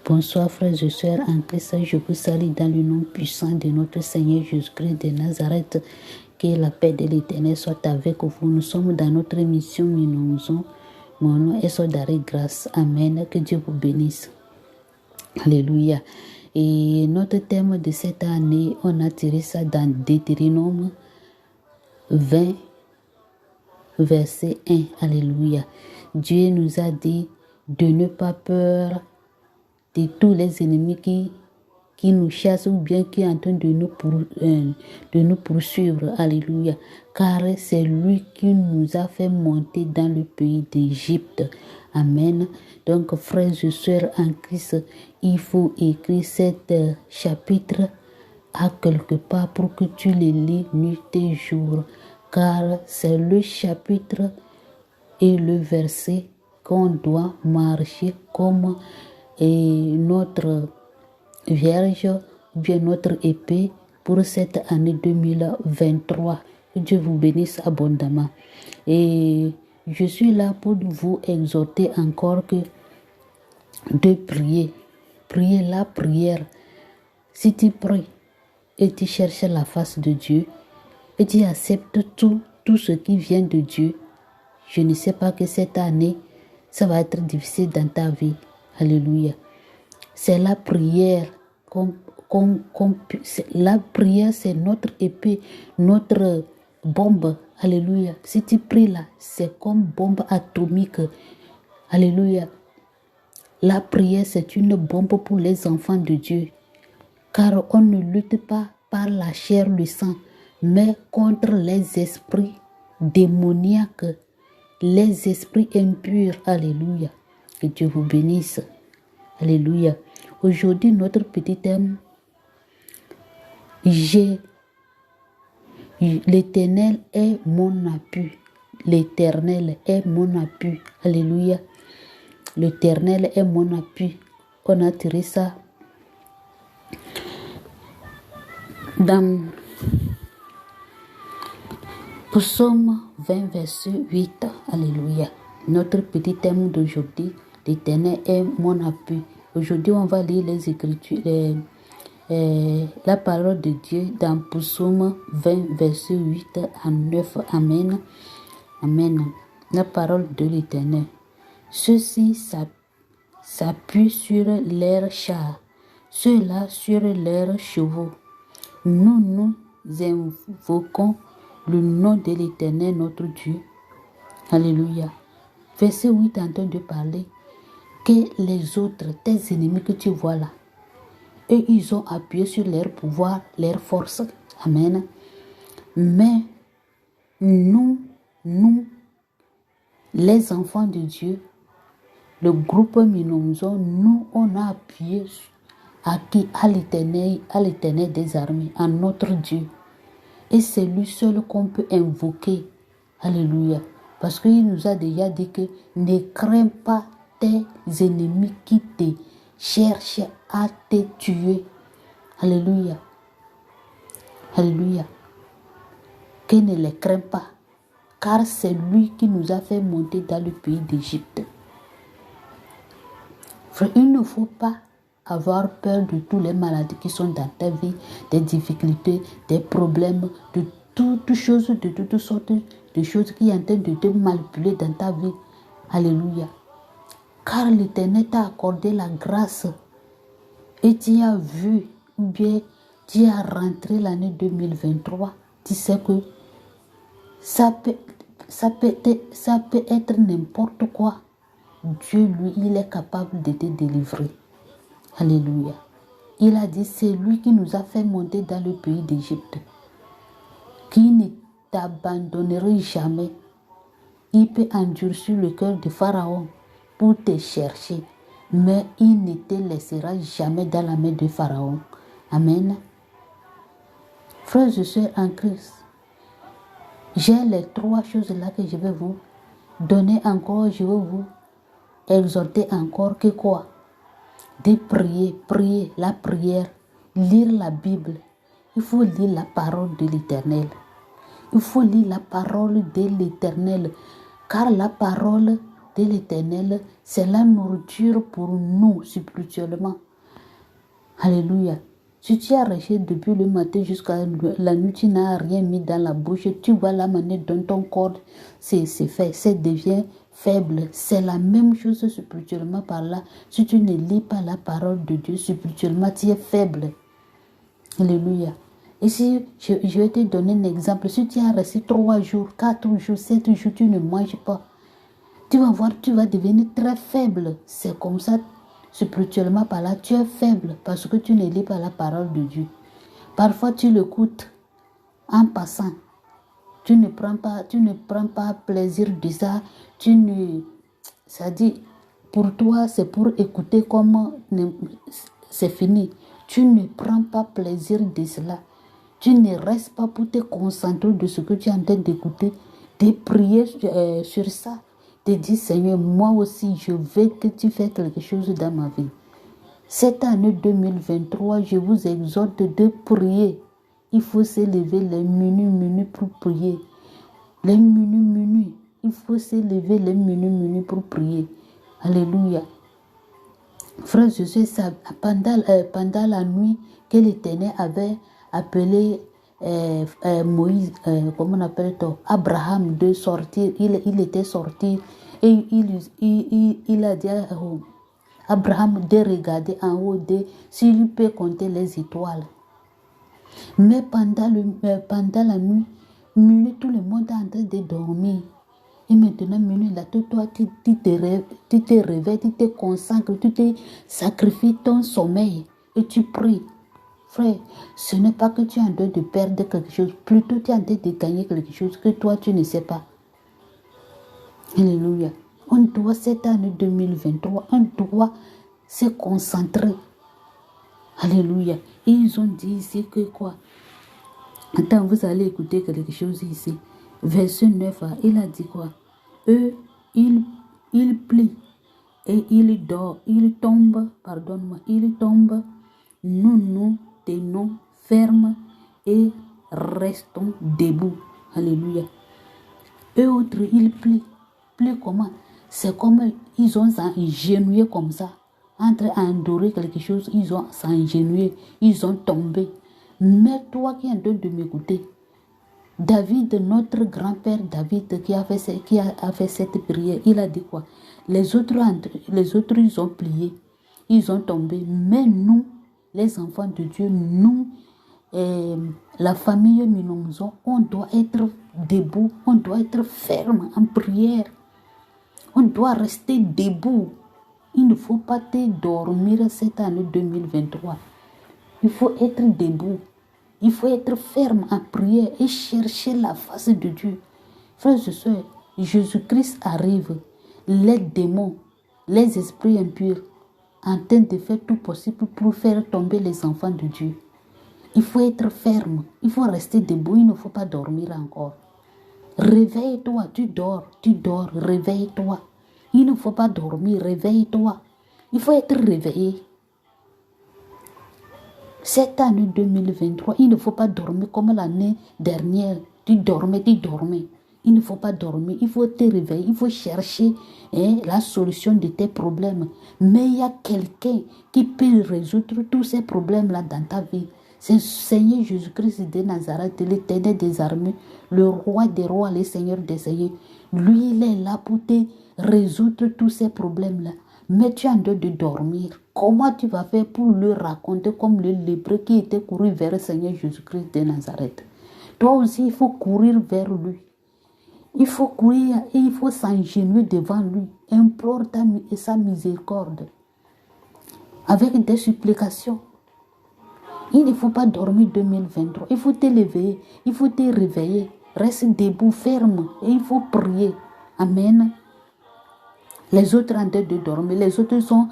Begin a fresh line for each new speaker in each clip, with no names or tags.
Bonsoir frères et sœurs en Christ, je vous salue dans le nom puissant de notre Seigneur Jésus-Christ de Nazareth. Que la paix de l'Éternel soit avec vous. Nous sommes dans notre émission Minonzon. Mon nom est Sodaré Grâce. Amen. Que Dieu vous bénisse. Alléluia. Et notre thème de cette année, on a tiré ça dans Deutéronome 20, verset 1. Alléluia. Dieu nous a dit de ne pas peur de tous les ennemis qui nous chassent ou bien qui sont en train de nous poursuivre. Alléluia. Car c'est lui qui nous a fait monter dans le pays d'Égypte. Amen. Donc, frères et sœurs en Christ, il faut écrire cet chapitre à quelque part pour que tu le lis nuit et jour. Car c'est le chapitre et le verset qu'on doit marcher comme notre Vierge, bien notre épée pour cette année 2023. Que Dieu vous bénisse abondamment. Et je suis là pour vous exhorter encore que de prier. Prier la prière. Si tu pries et tu cherches la face de Dieu et tu acceptes tout ce qui vient de Dieu, je ne sais pas que cette année, ça va être difficile dans ta vie. Alléluia. C'est la prière. La prière, c'est notre épée, notre bombe. Alléluia. Si tu pries là, c'est comme bombe atomique. Alléluia. La prière, c'est une bombe pour les enfants de Dieu. Car on ne lutte pas par la chair, le sang, mais contre les esprits démoniaques, les esprits impurs. Alléluia. Que Dieu vous bénisse. Alléluia. Aujourd'hui, notre petit thème, l'Éternel est mon appui. L'Éternel est mon appui. Alléluia. L'Éternel est mon appui. On a tiré ça dans Psaume 20, verset 8. Alléluia. Notre petit thème d'aujourd'hui, l'Éternel est mon appui. Aujourd'hui, on va lire les Écritures, la parole de Dieu dans Psaume 20, verset 8 à 9. Amen. Amen. La parole de l'Éternel. Ceux-ci s'appuient sur leurs chars, ceux-là sur leurs chevaux. Nous invoquons le nom de l'Éternel, notre Dieu. Alléluia. Verset 8 est en train de parler que les autres, tes ennemis que tu vois là, eux, ils ont appuyé sur leur pouvoir, leur force. Amen. Mais nous, les enfants de Dieu, le groupe Minonzon, nous, on a appuyé à l'Éternel des armées, à notre Dieu. Et c'est lui seul qu'on peut invoquer. Alléluia. Parce qu'il nous a déjà dit que ne crains pas tes ennemis qui te cherchent à te tuer. Alléluia. Alléluia. Que ne les crains pas. Car c'est lui qui nous a fait monter dans le pays d'Égypte. Frère, il ne faut pas avoir peur de toutes les maladies qui sont dans ta vie, des difficultés, des problèmes, de toutes choses, de toutes sortes de choses qui sont en train de te manipuler dans ta vie. Alléluia. Car l'Éternel t'a accordé la grâce et tu as vu, ou bien tu as rentré l'année 2023. Tu sais que ça peut être n'importe quoi. Dieu, lui, il est capable de te délivrer. Alléluia. Il a dit, c'est lui qui nous a fait monter dans le pays d'Égypte, qui ne t'abandonnerait jamais. Il peut endurcir le cœur de Pharaon pour te chercher, mais il ne te laissera jamais dans la main de Pharaon. Amen. Frères et sœurs en Christ, j'ai les trois choses là que je vais vous donner encore. Je vais vous exhorter encore que quoi? De prier la prière, lire la Bible. Il faut lire la parole de l'Éternel. Il faut lire la parole de l'Éternel. Car la parole de l'Éternel, c'est la nourriture pour nous spirituellement. Alléluia. Si tu as arraché depuis le matin jusqu'à la nuit, tu n'as rien mis dans la bouche, tu vois la manière dont ton corps c'est fait, ça devient faible. C'est la même chose spirituellement par là. Si tu ne lis pas la parole de Dieu spirituellement, tu es faible. Alléluia. Et si je vais te donner un exemple, si tu as resté 3 jours, 4 jours, 7 jours, tu ne manges pas, tu vas voir, tu vas devenir très faible. C'est comme ça, spirituellement par là, tu es faible parce que tu ne lis pas la parole de Dieu. Parfois, tu l'écoutes en passant. Tu ne prends pas plaisir de ça. Ça dit, pour toi, c'est pour écouter comme c'est fini. Tu ne prends pas plaisir de cela. Tu ne restes pas pour te concentrer de ce que tu es en train d'écouter, de prier sur ça, de dire Seigneur, moi aussi, je veux que tu fasses quelque chose dans ma vie. Cette année 2023, je vous exhorte de prier. Il faut se lever les minuit pour prier. Les minuit. Il faut se lever les minuit pour prier. Alléluia. Frère Jésus, pendant la nuit que l'Éternel avait appelé Moïse, comment on appelle ça, Abraham de sortir, il était sorti et il a dit à Abraham de regarder en haut, s'il peut compter les étoiles. Mais pendant la nuit, tout le monde est en train de dormir. Et maintenant, là, toi, tu te réveilles, tu te consacres, tu te sacrifies ton sommeil et tu pries. Frère, ce n'est pas que tu es en train de perdre quelque chose, plutôt tu es en train de gagner quelque chose que toi, tu ne sais pas. Alléluia. On doit, cette année 2023, on doit se concentrer. Alléluia. Et ils ont dit ici que quoi? Attends, vous allez écouter quelque chose ici. Verset 9, il a dit quoi? Eux, ils plient et ils dorment, ils tombent, pardonne-moi, ils tombent. Nous tenons ferme et restons debout. Alléluia. Eux autres, ils plient. Plient comment? C'est comme ils ont s'engenouillé comme ça. Entre à adorer quelque chose, ils ont s'engenouillé, ils ont tombé. Mais toi qui es en train de m'écouter, David, notre grand-père David, qui a fait cette prière, il a dit quoi? Les autres, ils ont plié, ils ont tombé. Mais nous, les enfants de Dieu, nous, la famille Minonzo, on doit être debout, on doit être ferme en prière. On doit rester debout. Il ne faut pas te dormir cette année 2023. Il faut être debout. Il faut être ferme en prière et chercher la face de Dieu. Frères et sœurs, Jésus-Christ arrive. Les démons, les esprits impurs, en train de faire tout possible pour faire tomber les enfants de Dieu. Il faut être ferme. Il faut rester debout. Il ne faut pas dormir encore. Réveille-toi. Tu dors, réveille-toi. Il ne faut pas dormir, réveille-toi. Il faut être réveillé. Cette année 2023, il ne faut pas dormir comme l'année dernière. Tu dormais. Il ne faut pas dormir, il faut te réveiller, il faut chercher la solution de tes problèmes. Mais il y a quelqu'un qui peut résoudre tous ces problèmes-là dans ta vie. C'est le Seigneur Jésus-Christ de Nazareth, l'Éternel des armées, le roi des rois, le Seigneur des seigneurs. Lui, il est là pour te résoudre tous ces problèmes-là. Mais tu es en train de dormir. Comment tu vas faire pour le raconter comme le lépreux qui était couru vers le Seigneur Jésus-Christ de Nazareth? Toi aussi, il faut courir vers lui. Il faut courir et il faut s'engenouiller devant lui. Implore sa miséricorde. Avec des supplications. Il ne faut pas dormir 2023. Il faut te lever. Il faut te réveiller. Reste debout, ferme. Et il faut prier. Amen. Les autres en train de dormir. Les autres sont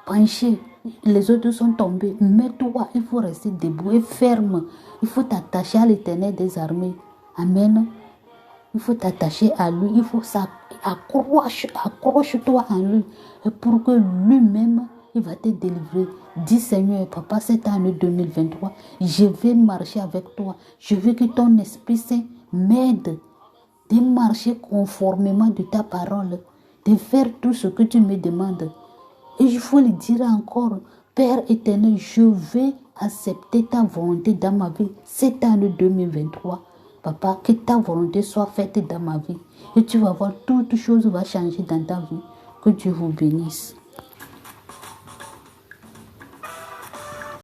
penchés. Les autres sont tombés. Mais toi, il faut rester debout et ferme. Il faut t'attacher à l'Éternel des armées. Amen. Il faut t'attacher à lui. Il faut accroche-toi à lui. Pour que lui-même, il va te délivrer. Dis Seigneur, Papa, cette année 2023, je vais marcher avec toi. Je veux que ton Esprit Saint m'aide de marcher conformément de ta parole. de faire tout ce que tu me demandes. Et il faut le dire encore, Père éternel, je vais accepter ta volonté dans ma vie cette année 2023. Papa, que ta volonté soit faite dans ma vie. Et tu vas voir, toute chose va changer dans ta vie. Que Dieu vous bénisse.